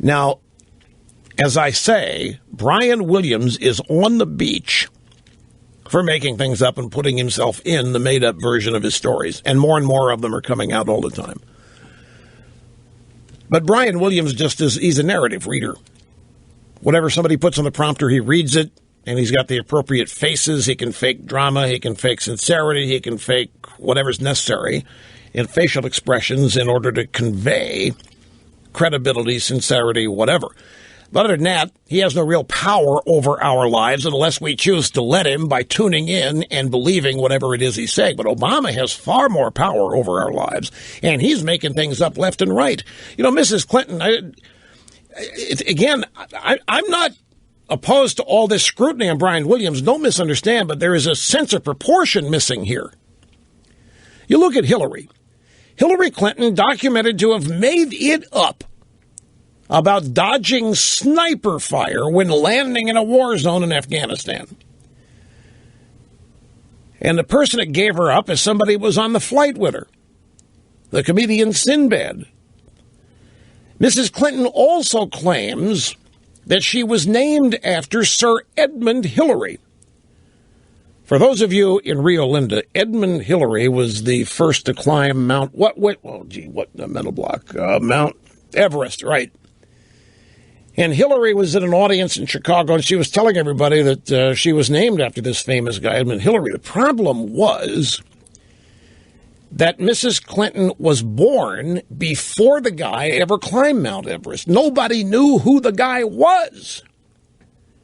Now, as I say, Brian Williams is on the beach for making things up and putting himself in the made-up version of his stories. And more of them are coming out all the time. But Brian Williams he's a narrative reader. Whatever somebody puts on the prompter, he reads it, and he's got the appropriate faces. He can fake drama. He can fake sincerity. He can fake whatever's necessary in facial expressions in order to convey credibility, sincerity, whatever. But other than that, he has no real power over our lives unless we choose to let him by tuning in and believing whatever it is he's saying. But Obama has far more power over our lives, and he's making things up left and right. You know, Mrs. Clinton, I'm not opposed to all this scrutiny on Brian Williams. Don't misunderstand, but there is a sense of proportion missing here. You look at Hillary. Hillary Clinton documented to have made it up about dodging sniper fire when landing in a war zone in Afghanistan. And the person that gave her up is somebody who was on the flight with her, the comedian Sinbad. Mrs. Clinton also claims that she was named after Sir Edmund Hillary. For those of you in Rio Linda, Edmund Hillary was the first to climb Mount Everest, right? And Hillary was in an audience in Chicago, and she was telling everybody that she was named after this famous guy, Edmund Hillary. The problem was that Mrs. Clinton was born before the guy ever climbed Mount Everest. Nobody knew who the guy was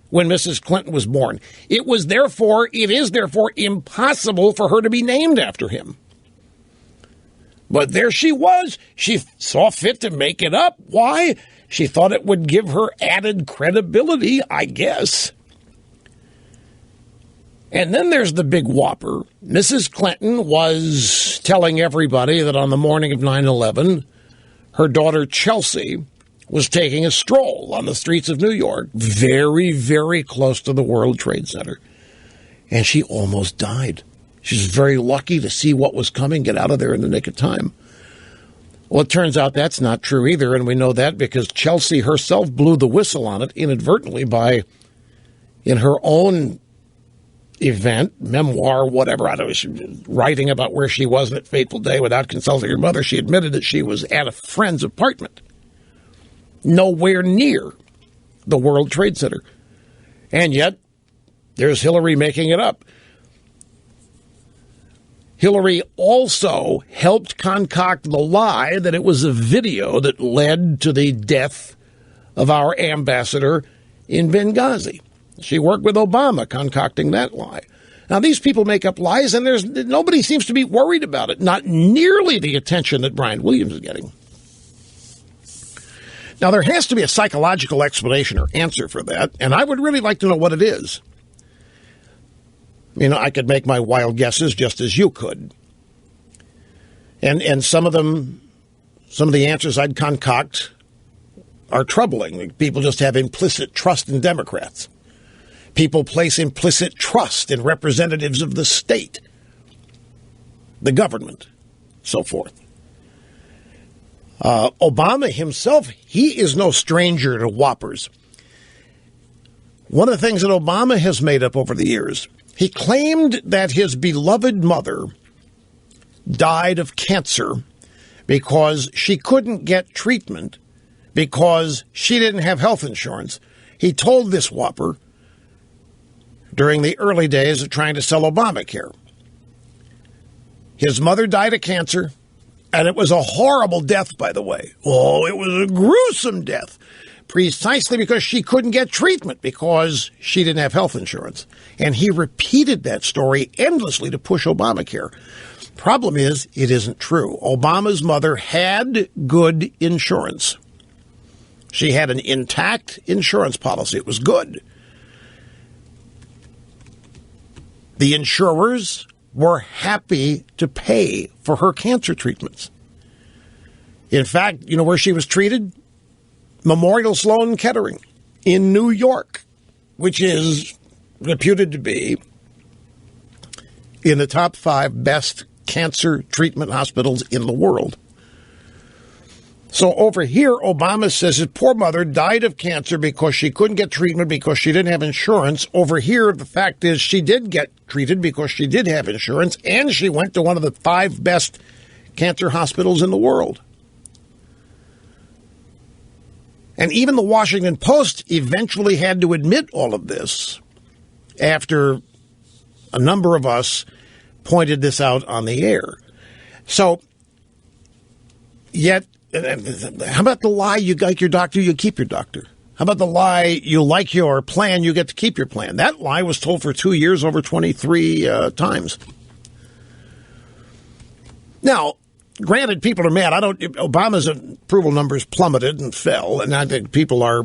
when Mrs. Clinton was born. It is therefore impossible for her to be named after him. But there she was. She saw fit to make it up. Why? She thought it would give her added credibility, I guess. And then there's the big whopper. Mrs. Clinton was telling everybody that on the morning of 9/11, her daughter Chelsea was taking a stroll on the streets of New York, very, very close to the World Trade Center. And she almost died. She was very lucky to see what was coming, get out of there in the nick of time. Well, it turns out that's not true either, and we know that because Chelsea herself blew the whistle on it inadvertently by, in her own event, memoir, whatever, I don't know, she was writing about where she was on that fateful day without consulting her mother. She admitted that she was at a friend's apartment, nowhere near the World Trade Center. And yet, there's Hillary making it up. Hillary also helped concoct the lie that it was a video that led to the death of our ambassador in Benghazi. She worked with Obama concocting that lie. Now, these people make up lies, and nobody seems to be worried about it. Not nearly the attention that Brian Williams is getting. Now, there has to be a psychological explanation or answer for that, and I would really like to know what it is. You know, I could make my wild guesses just as you could. And some of the answers I'd concoct are troubling. People just have implicit trust in Democrats. People place implicit trust in representatives of the state, the government, so forth. Obama himself, he is no stranger to whoppers. One of the things that Obama has made up over the years, he claimed that his beloved mother died of cancer because she couldn't get treatment because she didn't have health insurance. He told this whopper during the early days of trying to sell Obamacare. His mother died of cancer, and it was a horrible death, by the way. Oh, it was a gruesome death. Precisely because she couldn't get treatment because she didn't have health insurance. And he repeated that story endlessly to push Obamacare. Problem is, it isn't true. Obama's mother had good insurance. She had an intact insurance policy. It was good. The insurers were happy to pay for her cancer treatments. In fact, you know where she was treated? Memorial Sloan Kettering in New York, which is reputed to be in the top 5 best cancer treatment hospitals in the world. So over here, Obama says his poor mother died of cancer because she couldn't get treatment because she didn't have insurance. Over here, the fact is she did get treated because she did have insurance, and she went to one of the 5 best cancer hospitals in the world. And even the Washington Post eventually had to admit all of this after a number of us pointed this out on the air. So, yet, how about the lie you like your doctor, you keep your doctor? How about the lie you like your plan, you get to keep your plan? That lie was told for 2 years over 23 times. Now, granted, people are mad. Obama's approval numbers plummeted and fell, and I think people are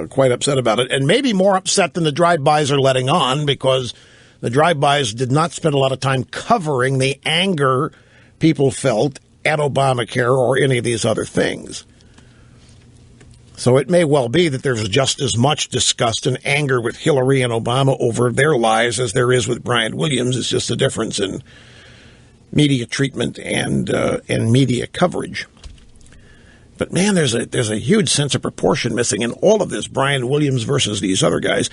quite upset about it, and maybe more upset than the drive-bys are letting on, because the drive-bys did not spend a lot of time covering the anger people felt at Obamacare or any of these other things. So it may well be that there's just as much disgust and anger with Hillary and Obama over their lies as there is with Brian Williams. It's just a difference in media treatment and media coverage. But man, there's a huge sense of proportion missing in all of this, Brian Williams versus these other guys.